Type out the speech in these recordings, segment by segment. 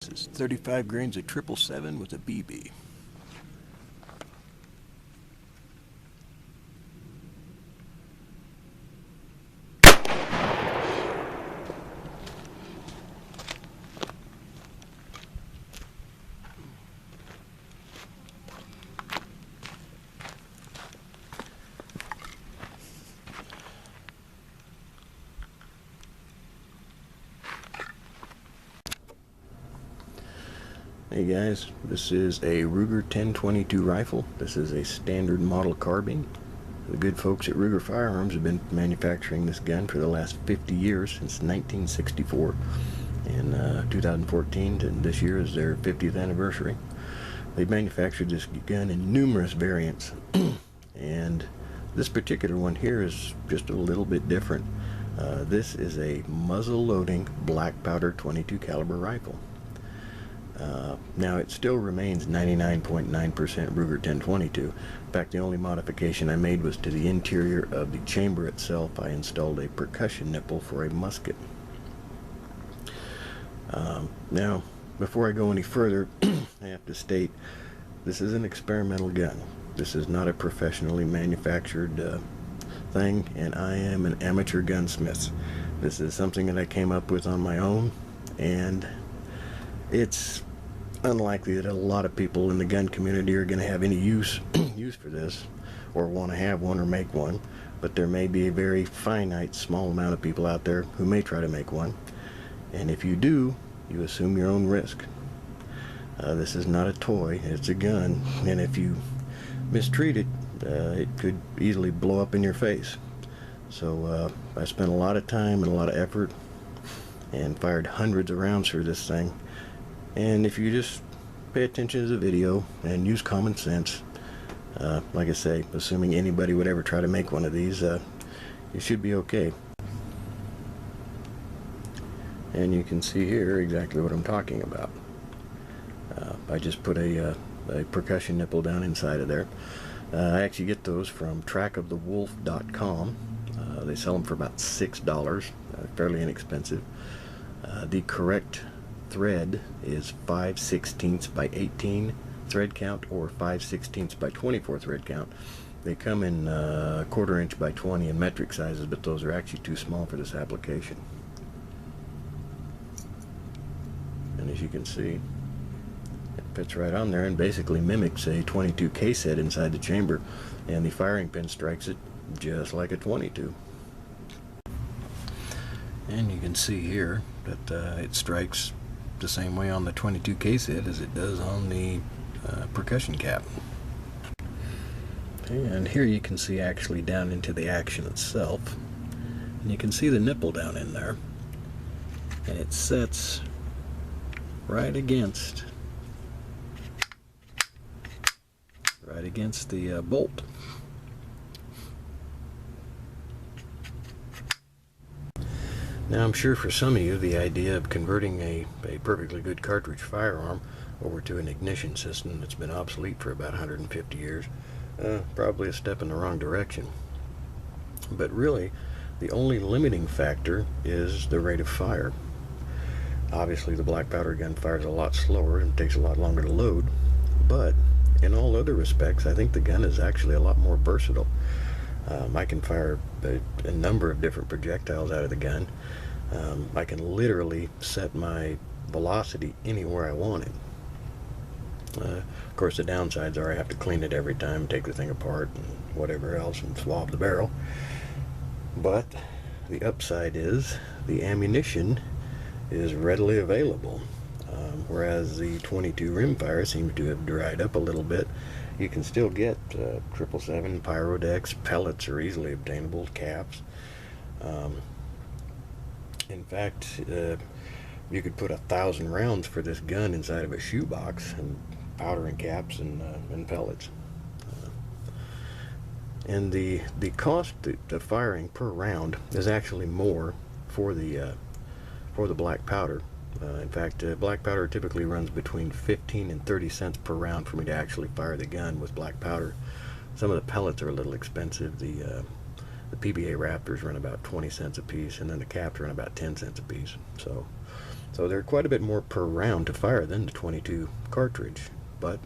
This is 35 grains of 777 with a BB. Hey guys, this is a Ruger 10/22 rifle. This is a standard model carbine. The good folks at Ruger Firearms have been manufacturing this gun for the last 50 years, since 1964. In 2014, and this year is their 50th anniversary. They've manufactured this gun in numerous variants, and this particular one here is just a little bit different. This is a muzzle-loading black powder 22 caliber rifle. Now it still remains 99.9% Ruger 10/22. In fact, the only modification I made was to the interior of the chamber itself. I installed a percussion nipple for a musket. Now, before I go any further, I have to state this is an experimental gun. This is not a professionally manufactured thing, and I am an amateur gunsmith. This is something that I came up with on my own, and it's unlikely that a lot of people in the gun community are going to have any use for this, or want to have one or make one, but there may be a very finite small amount of people out there who may try to make one, and if you do, you assume your own risk. This is not a toy, it's a gun, and if you mistreat it, it could easily blow up in your face. So I spent a lot of time and a lot of effort and fired hundreds of rounds through this thing. And if you just pay attention to the video and use common sense, like I say, assuming anybody would ever try to make one of these, you should be okay. And you can see here exactly what I'm talking about. I just put a percussion nipple down inside of there. I actually get those from trackofthewolf.com. They sell them for about $6, fairly inexpensive. The correct thread is 5/16 by 18 thread count, or 5/16 by 24 thread count. They come in 1/4 inch by 20 in metric sizes, but those are actually too small for this application. And as you can see, it fits right on there and basically mimics a 22 case head inside the chamber, and the firing pin strikes it just like a 22. And you can see here that it strikes the same way on the 22 case head as it does on the percussion cap. And here you can see actually down into the action itself, and you can see the nipple down in there, and it sets right against the bolt. Now, I'm sure for some of you the idea of converting a perfectly good cartridge firearm over to an ignition system that's been obsolete for about 150 years, probably a step in the wrong direction. But really, the only limiting factor is the rate of fire. Obviously, the black powder gun fires a lot slower and takes a lot longer to load, but in all other respects, I think the gun is actually a lot more versatile. I can fire a number of different projectiles out of the gun. I can literally set my velocity anywhere I want it. Of course, the downsides are I have to clean it every time, take the thing apart and whatever else, and swab the barrel. But the upside is the ammunition is readily available. Whereas the 22 rimfire seems to have dried up a little bit, you can still get 777, Pyrodex, pellets are easily obtainable, caps. In fact, you could put 1,000 rounds for this gun inside of a shoebox, and powder and caps and pellets. And the cost of firing per round is actually more for the black powder. In fact, black powder typically runs between 15 and 30 cents per round for me to actually fire the gun with black powder. Some of the pellets are a little expensive. The PBA Raptors run about 20 cents a piece, and then the caps run about 10 cents a piece. So So they're quite a bit more per round to fire than the 22 cartridge. But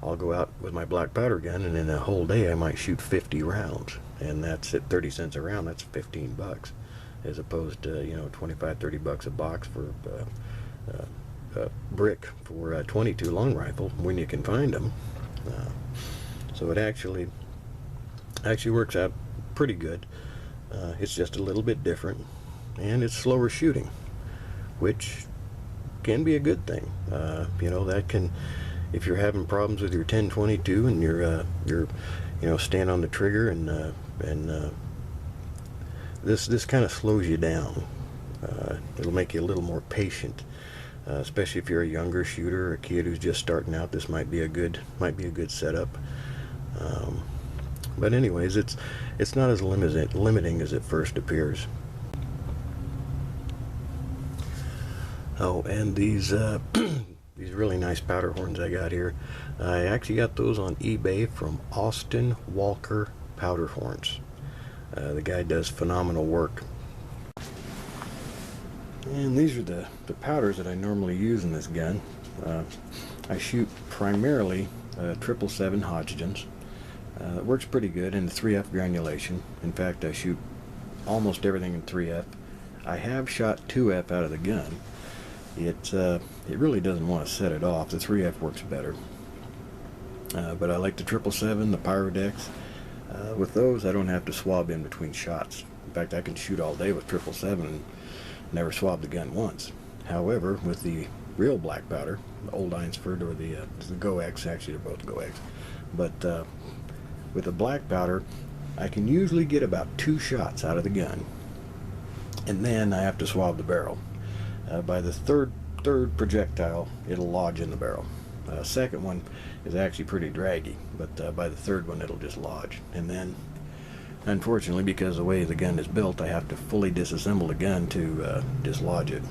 I'll go out with my black powder gun, and in a whole day I might shoot 50 rounds, and that's at 30 cents a round. That's 15 bucks, as opposed to 25, 30 bucks a box for brick for a 22 long rifle when you can find them. So it actually works out pretty good. It's just a little bit different, and it's slower shooting, which can be a good thing. That can, if you're having problems with your 10-22 and you're stand on the trigger and this kind of slows you down. It'll make you a little more patient, especially if you're a younger shooter or a kid who's just starting out. This might be a good setup. But anyways, it's not as limiting as it first appears. Oh, and these these really nice powder horns I got here, I actually got those on eBay from Austin Walker Powder Horns. The guy does phenomenal work. And these are the powders that I normally use in this gun. I shoot primarily 777 Hodgdons. It works pretty good in the 3F granulation. In fact, I shoot almost everything in 3F. I have shot 2F out of the gun. It really doesn't want to set it off. The 3F works better. But I like the 777, the Pyrodex. With those, I don't have to swab in between shots. In fact, I can shoot all day with 777 and never swab the gun once. However, with the real black powder, the Old Einsford or the GoX, actually they're both GoX, but with the black powder, I can usually get about 2 shots out of the gun, and then I have to swab the barrel. By the third projectile, it'll lodge in the barrel. Second one is actually pretty draggy, but by the third one it'll just lodge. And then, unfortunately, because of the way the gun is built, I have to fully disassemble the gun to dislodge it.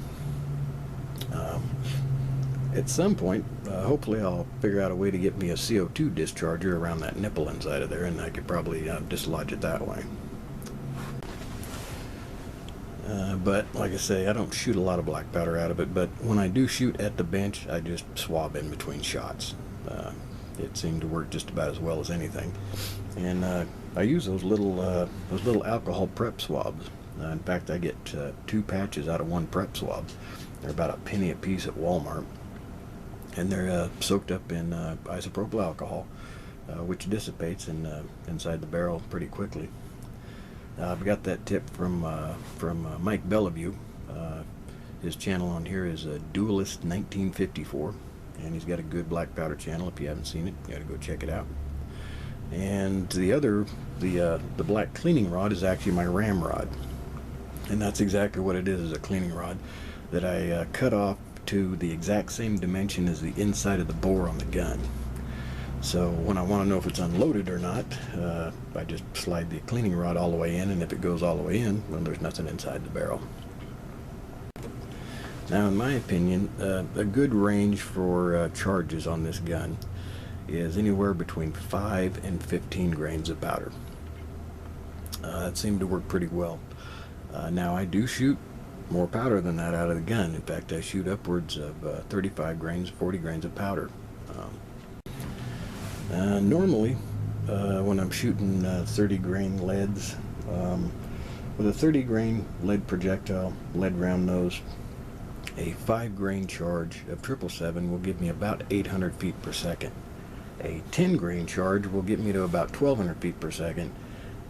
At some point, hopefully I'll figure out a way to get me a CO2 discharger around that nipple inside of there, and I could probably dislodge it that way. But like I say, I don't shoot a lot of black powder out of it, but when I do shoot at the bench, I just swab in between shots. It seemed to work just about as well as anything. And I use those little alcohol prep swabs. In fact, I get 2 patches out of 1 prep swab. They're about a penny a piece at Walmart, and they're soaked up in isopropyl alcohol, which dissipates inside the barrel pretty quickly. I've got that tip from Mike Bellevue. His channel on here is Duelist 1954, and he's got a good black powder channel. If you haven't seen it, you got to go check it out. And the black cleaning rod is actually my ramrod, and that's exactly what it is a cleaning rod that I cut off to the exact same dimension as the inside of the bore on the gun. So when I want to know if it's unloaded or not, I just slide the cleaning rod all the way in, and if it goes all the way in, well, there's nothing inside the barrel. Now, in my opinion, a good range for charges on this gun is anywhere between 5 and 15 grains of powder. That seemed to work pretty well. Now, I do shoot more powder than that out of the gun. In fact, I shoot upwards of 35 grains, 40 grains of powder. Normally, when I'm shooting 30 grain leads, with a 30 grain lead projectile, lead round nose, a 5 grain charge of 777 will give me about 800 feet per second. A 10 grain charge will get me to about 1200 feet per second,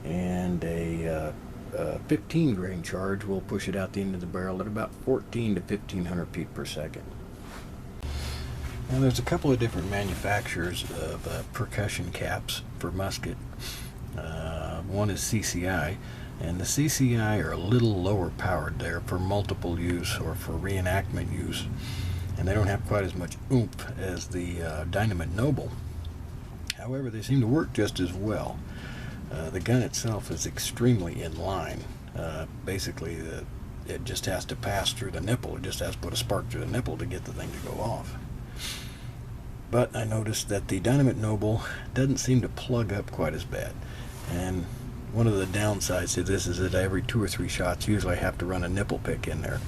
and a 15 grain charge will push it out the end of the barrel at about 14 to 1500 feet per second. Now, there's a couple of different manufacturers of percussion caps for musket. One is CCI, and the CCI are a little lower powered there for multiple use or for reenactment use, and they don't have quite as much oomph as the Dynamite Noble. However, they seem to work just as well. The gun itself is extremely in line. Basically, it just has to pass through the nipple. It just has to put a spark through the nipple to get the thing to go off. But I noticed that the Dynamite Noble doesn't seem to plug up quite as bad. And one of the downsides to this is that every 2 or 3 shots, usually I have to run a nipple pick in there.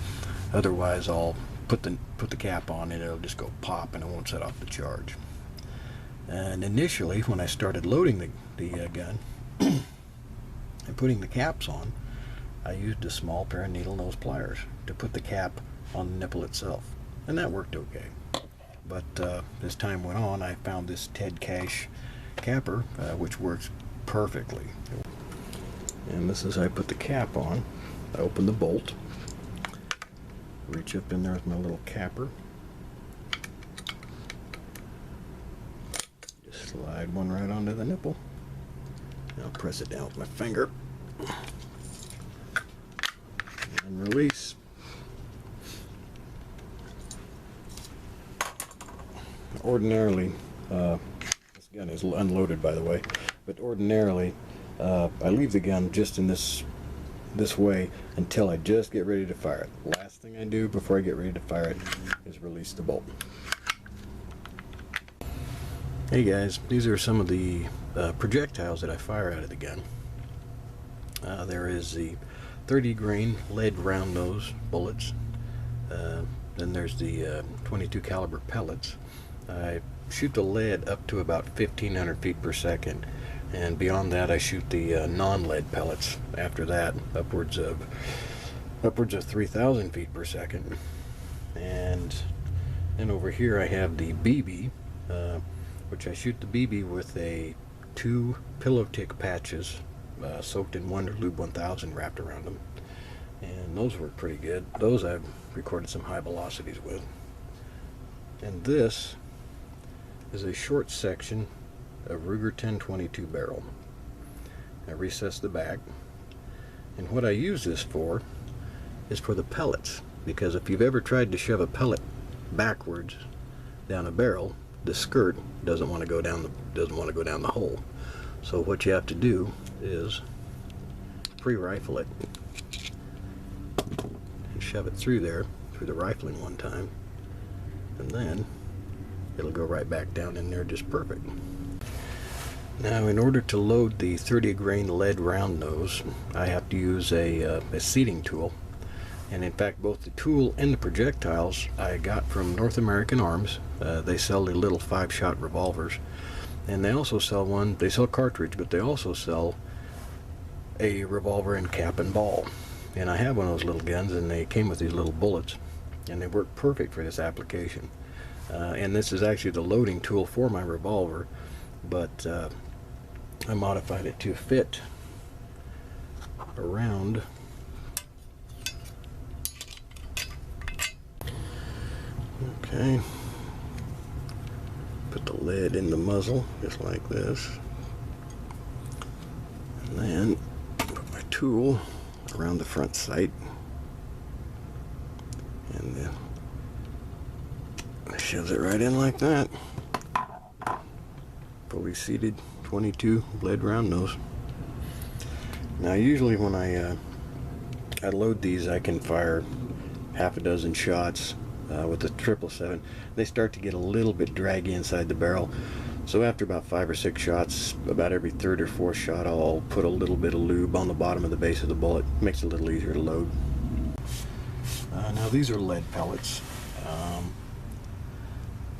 Otherwise, I'll put the cap on and it'll just go pop and it won't set off the charge. And initially, when I started loading the gun and putting the caps on, I used a small pair of needle nose pliers to put the cap on the nipple itself, and that worked okay. But as time went on, I found this Ted Cash capper, which works perfectly. And this is how I put the cap on. I open the bolt, reach up in there with my little capper, just slide one right onto the nipple. I'll press it down with my finger and release. Ordinarily, this gun is unloaded, by the way, but ordinarily I leave the gun just in this way until I just get ready to fire it. Last thing I do before I get ready to fire it is release the bolt. Hey guys, these are some of the projectiles that I fire out of the gun. There is the 30 grain lead round nose bullets. Then there's the 22 caliber pellets. I shoot the lead up to about 1500 feet per second, and beyond that I shoot the non-lead pellets. After that, upwards of 3000 feet per second. And then over here I have the BB, which I shoot the BB with 2 pillow tick patches soaked in Wonder Lube 1000 wrapped around them, and those work pretty good. Those I've recorded some high velocities with. And this is a short section of Ruger 1022 barrel. I recess the back, and what I use this for is for the pellets, because if you've ever tried to shove a pellet backwards down a barrel, the skirt doesn't want to go down the hole. So what you have to do is pre-rifle it and shove it through there, through the rifling one time, and then it'll go right back down in there just perfect. Now, in order to load the 30 grain lead round nose, I have to use a seating tool. And in fact, both the tool and the projectiles I got from North American Arms. They sell the little 5-shot revolvers, and they also sell they sell cartridge, but they also sell a revolver in cap and ball. And I have one of those little guns, and they came with these little bullets, and they work perfect for this application. And this is actually the loading tool for my revolver, but I modified it to fit around Okay, put the lead in the muzzle just like this, and then put my tool around the front sight, and shoves it right in like that. Fully seated 22 lead round nose. Now usually when I load these, I can fire half a dozen shots with the 777. They start to get a little bit draggy inside the barrel, so after about 5 or 6 shots, about every 3rd or 4th shot, I'll put a little bit of lube on the bottom of the base of the bullet. Makes it a little easier to load. Now these are lead pellets.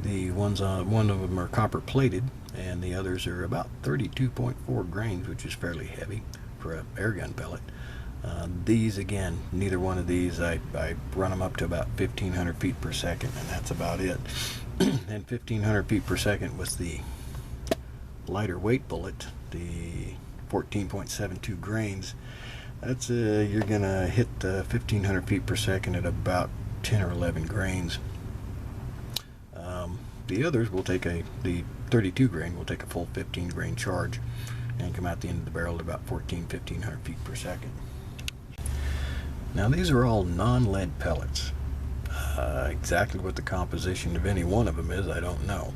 The ones on one of them are copper plated, and the others are about 32.4 grains, which is fairly heavy for an air gun pellet. These, again, neither one of these, I run them up to about 1500 feet per second, and that's about it. And 1500 feet per second with the lighter weight bullet, the 14.72 grains, that's you're gonna hit 1500 feet per second at about 10 or 11 grains. The others will take the 32 grain will take a full 15 grain charge and come out the end of the barrel at about 1500 feet per second. Now these are all non-lead pellets. Exactly what the composition of any one of them is, I don't know.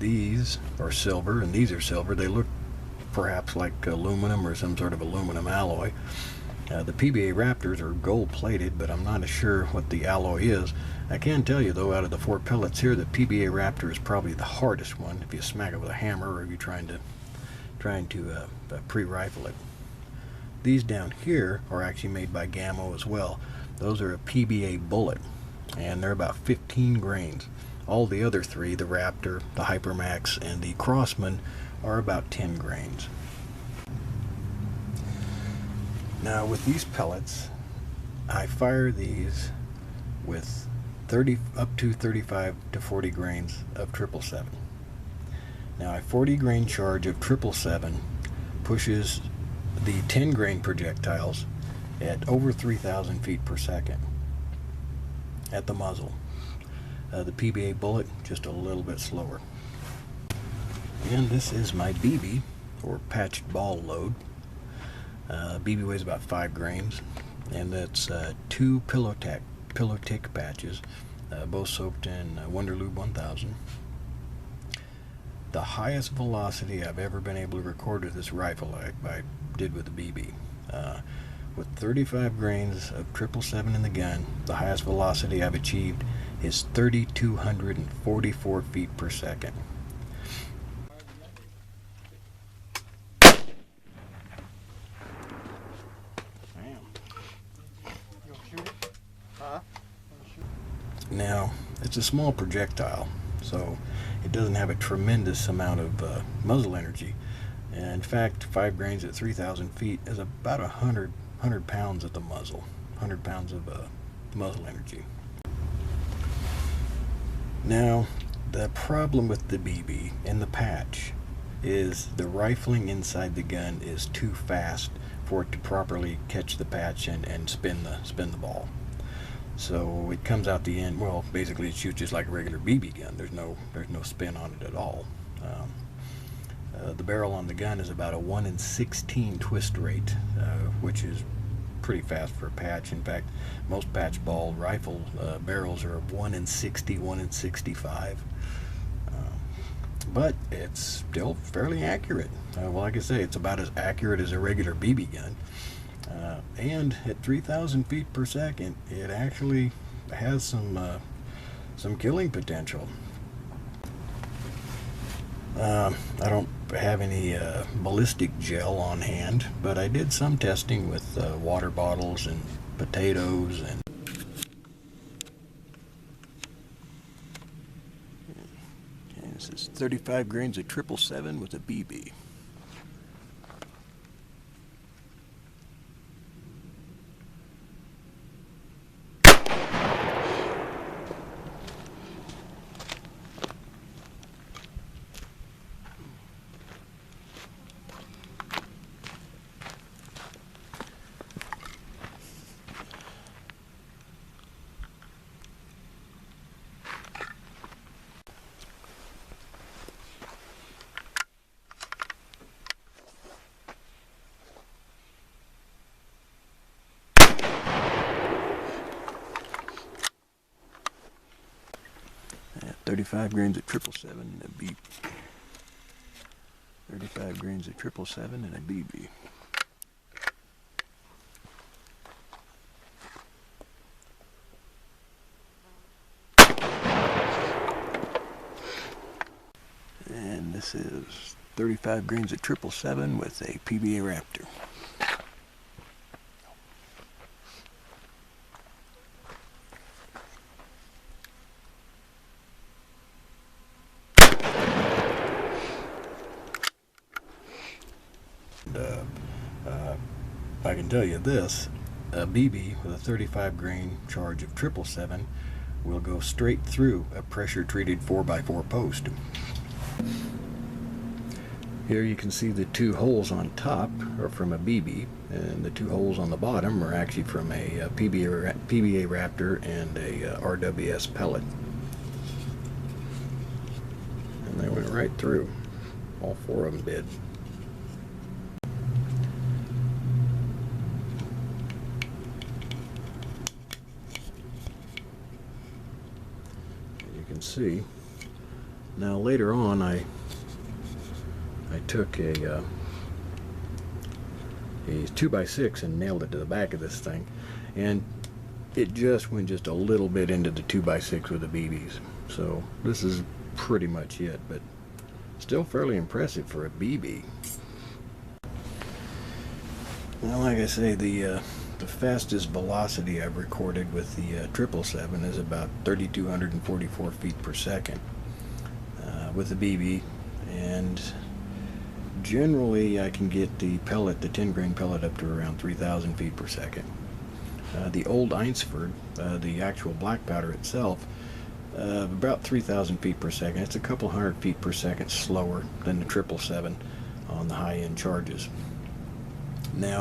These are silver and these are silver. They look perhaps like aluminum or some sort of aluminum alloy. The PBA Raptors are gold plated, but I'm not sure what the alloy is. I can tell you though, out of the 4 pellets here, the PBA Raptor is probably the hardest one if you smack it with a hammer or if you're trying to pre-rifle it. These down here are actually made by Gammo as well. those are a PBA bullet, and they're about 15 grains. All the other three, the Raptor, the Hypermax, and the Crossman, are about 10 grains. Now with these pellets, I fire these with up to 35 to 40 grains of 777. Now a 40 grain charge of 777 pushes the 10 grain projectiles at over 3,000 feet per second at the muzzle. The PBA bullet just a little bit slower. And this is my BB, or patched ball load. BB weighs about 5 grains, and that's 2 pillow tick patches, both soaked in Wonder Lube 1000. The highest velocity I've ever been able to record with this rifle I did with the BB. With 35 grains of 777 in the gun, the highest velocity I've achieved is 3,244 feet per second. Now, it's a small projectile, so it doesn't have a tremendous amount of muzzle energy. In fact, 5 grains at 3,000 feet is about 100 pounds at the muzzle. 100 pounds of muzzle energy. Now, the problem with the BB and the patch is the rifling inside the gun is too fast for it to properly catch the patch and spin the ball. So it comes out the end, well, basically it shoots just like a regular BB gun. There's no spin on it at all. The barrel on the gun is about a 1 in 16 twist rate, which is pretty fast for a patch. In fact, most patch ball rifle barrels are 1 in 60, 1 in 65. But it's still fairly accurate. Well, like I say, it's about as accurate as a regular BB gun. And at 3,000 feet per second, it actually has some killing potential. I don't have any ballistic gel on hand, but I did some testing with water bottles and potatoes and this is 35 grains of 777 with a BB. At 35 grains of 777 and a BB. 35 grains of 777 and a BB. And this is 35 grains of 777 with a PBA Raptor. I can tell you this, a BB with a 35 grain charge of 777 will go straight through a pressure treated 4x4 post. Here you can see the 2 holes on top are from a BB, and the 2 holes on the bottom are actually from a PBA Raptor and a RWS pellet. And they went right through. All 4 of them did. You can see. Now later on I took a 2x6 and nailed it to the back of this thing, and it just went just a little bit into the 2x6 with the BBs. So this is pretty much it, but still fairly impressive for a BB. Well, like I say, the the fastest velocity I've recorded with the 777 is about 3,244 feet per second with the BB, and generally I can get the pellet, the 10 grain pellet, up to around 3,000 feet per second. The old Einsford, the actual black powder itself, about 3,000 feet per second. It's a couple hundred feet per second slower than the 777 on the high-end charges. Now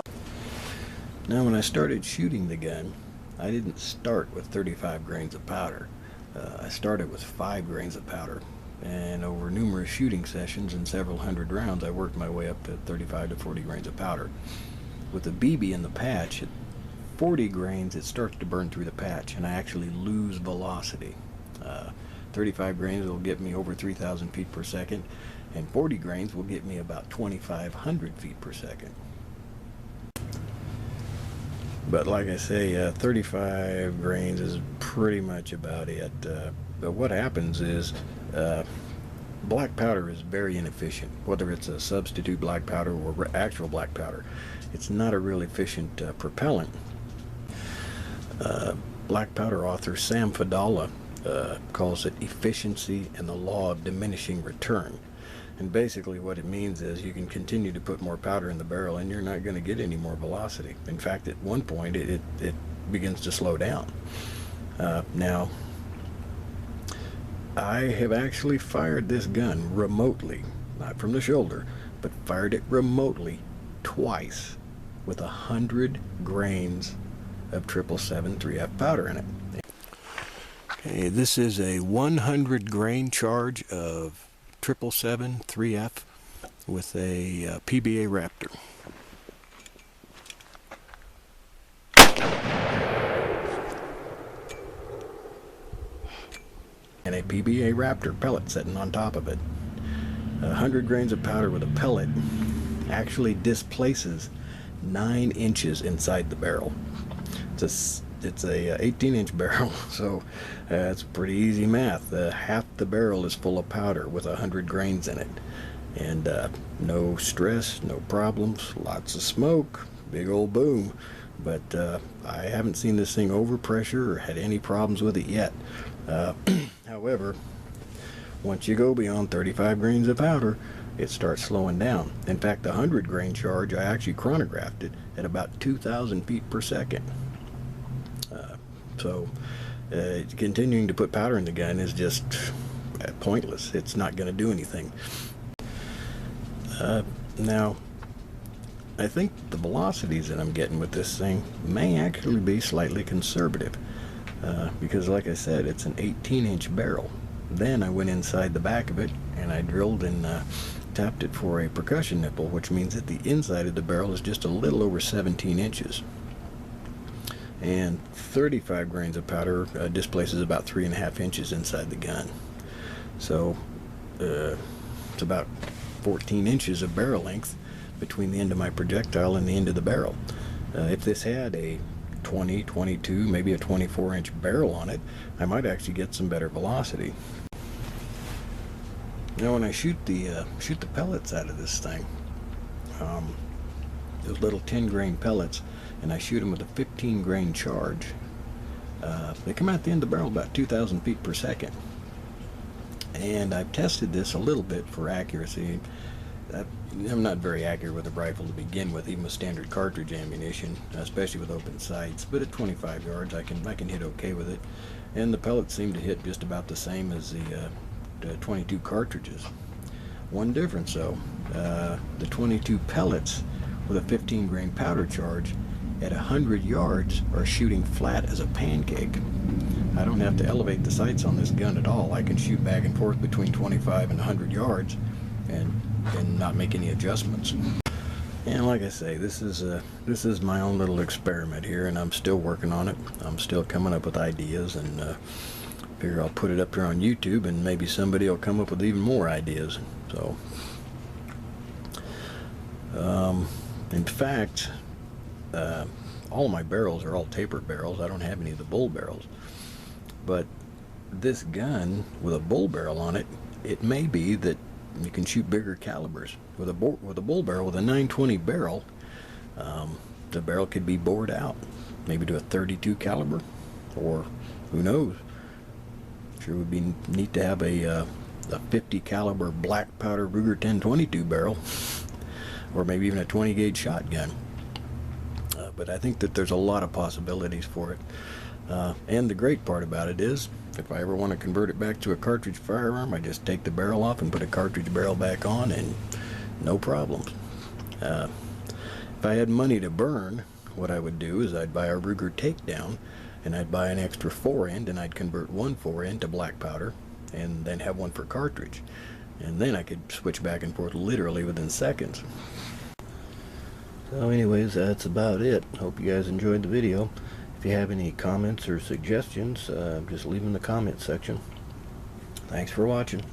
when I started shooting the gun, I didn't start with 35 grains of powder. I started with 5 grains of powder, and over numerous shooting sessions and several hundred rounds, I worked my way up to 35 to 40 grains of powder. With the BB in the patch, at 40 grains, it starts to burn through the patch, and I actually lose velocity. 35 grains will get me over 3,000 feet per second, and 40 grains will get me about 2,500 feet per second. But like I say, 35 grains is pretty much about it. But what happens is black powder is very inefficient, whether it's a substitute black powder or actual black powder. It's not a real efficient propellant. Black powder author Sam Fadala calls it efficiency and the law of diminishing return. And basically what it means is you can continue to put more powder in the barrel and you're not going to get any more velocity. In fact, at one point it begins to slow down. Now, I have actually fired this gun remotely, not from the shoulder, but fired it remotely twice with 100 grains of 777 3F powder in it. Okay, this is a 100 grain charge of 777 3F with a PBA Raptor. And a PBA Raptor pellet sitting on top of it. 100 grains of powder with a pellet actually displaces 9 inches inside the barrel. It's a 18-inch barrel, so it's pretty easy math. Half the barrel is full of powder with 100 grains in it, and no stress, no problems, lots of smoke, big old boom. But I haven't seen this thing overpressure or had any problems with it yet. However, once you go beyond 35 grains of powder, it starts slowing down. In fact, the 100 grain charge, I actually chronographed it at about 2,000 feet per second. So continuing to put powder in the gun is just pointless. It's not going to do anything. Now, I think the velocities that I'm getting with this thing may actually be slightly conservative, because like I said, it's an 18-inch barrel. Then I went inside the back of it and I drilled and tapped it for a percussion nipple, which means that the inside of the barrel is just a little over 17 inches. And 35 grains of powder displaces about 3.5 inches inside the gun. So it's about 14 inches of barrel length between the end of my projectile and the end of the barrel. If this had a 20, 22, maybe a 24-inch barrel on it, I might actually get some better velocity. Now when I shoot the pellets out of this thing, those little 10 grain pellets, and I shoot them with a 15 grain charge, they come out the end of the barrel about 2,000 feet per second. And I've tested this a little bit for accuracy. I'm not very accurate with a rifle to begin with, even with standard cartridge ammunition, especially with open sights. But at 25 yards, I can hit okay with it. And the pellets seem to hit just about the same as the 22 cartridges. One difference though, the 22 pellets with a 15 grain powder charge at 100 yards are shooting flat as a pancake. I don't have to elevate the sights on this gun at all. I can shoot back and forth between 25 and 100 yards and not make any adjustments. And like I say, this is my own little experiment here, and I'm still working on it. I'm still coming up with ideas, and figure I'll put it up here on YouTube, and maybe somebody will come up with even more ideas. So in fact, all of my barrels are all tapered barrels. I don't have any of the bull barrels. But this gun with a bull barrel on it, it may be that you can shoot bigger calibers. With a bull barrel, with a 920 barrel, the barrel could be bored out, maybe to a .32 caliber, or who knows. Sure would be neat to have a 50 caliber black powder Ruger 10/22 barrel, or maybe even a 20 gauge shotgun. But I think that there's a lot of possibilities for it. And the great part about it is, if I ever want to convert it back to a cartridge firearm, I just take the barrel off and put a cartridge barrel back on, and no problems. If I had money to burn, what I would do is I'd buy a Ruger takedown, and I'd buy an extra 4-end, and I'd convert one 4-end to black powder, and then have one for cartridge. And then I could switch back and forth literally within seconds. So anyways, that's about it. Hope you guys enjoyed the video. If you have any comments or suggestions, just leave them in the comment section. Thanks for watching.